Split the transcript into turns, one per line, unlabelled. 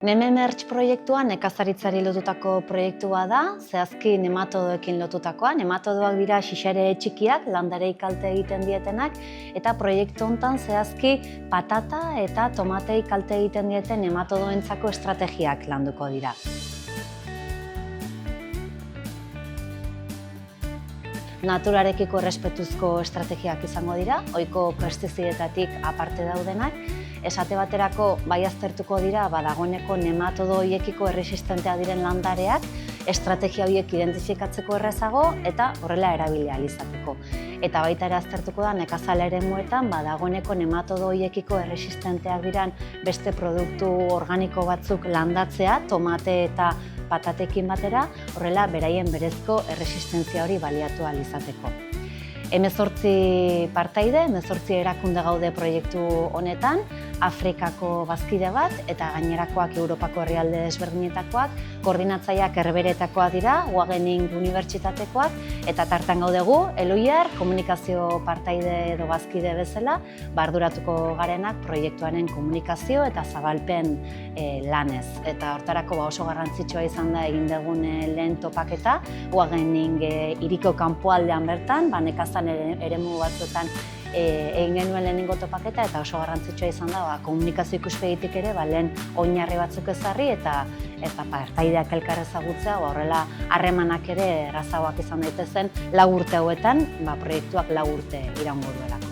Nememertx proiektua nekazaritzari lotutako proiektua da, zehazki nematodoekin lotutakoa. Nematodoak dira xixere txikiak, landarei kalte egiten dietenak, eta proiektu honetan zehazki patata eta tomatei kalte egiten dieten nematodoentzako estrategiak landuko dira. Naturarekiko errespetuzko estrategiak izango dira, ohiko pestizidetatik aparte daudenak. Esate baterako, bai aztertuko dira, dagoeneko nematodo horiekiko erresistentea diren landareak, estrategia horiek identifikatzeko errazago eta horrela erabili ahal izateko. Eta baita ere aztertuko da nekazal eremuetan dagoeneko nematodo horiekiko erresistenteak diren beste produktu organiko batzuk landatzea, tomate eta patatekin batera, horrela beraien berezko erresistentzia hori baliatu ahal izateko. 18 partaide, 18 erakunde gaude proiektu honetan, Afrikako bazkide bat eta gainerakoak Europako herrialde desberdinetakoak, koordinatzaileak Herberetakoak dira, Wageningen Unibertsitatekoak, eta tartan gaudegu, Eloiar, komunikazio partaide edo bazkide bezala, arduratuko garenak proiektuaren komunikazio eta zabalpen lanez. Eta hortarako oso garrantzitsua izan da egin dugun lehen topaketa, Wageningen hiriko kanpoaldean bertan, nekazal eremu batzuetan egin genuen lehenengo topaketa eta oso garrantzitsua izan da komunikazio ikuspegitik ere lehen oinarri batzuk ezarri eta partaideak elkar ezagutzea horrela harremanak ere errazagoak izan daitezen 4 urte hauetan proiektuak 4 urte iraungo duelako.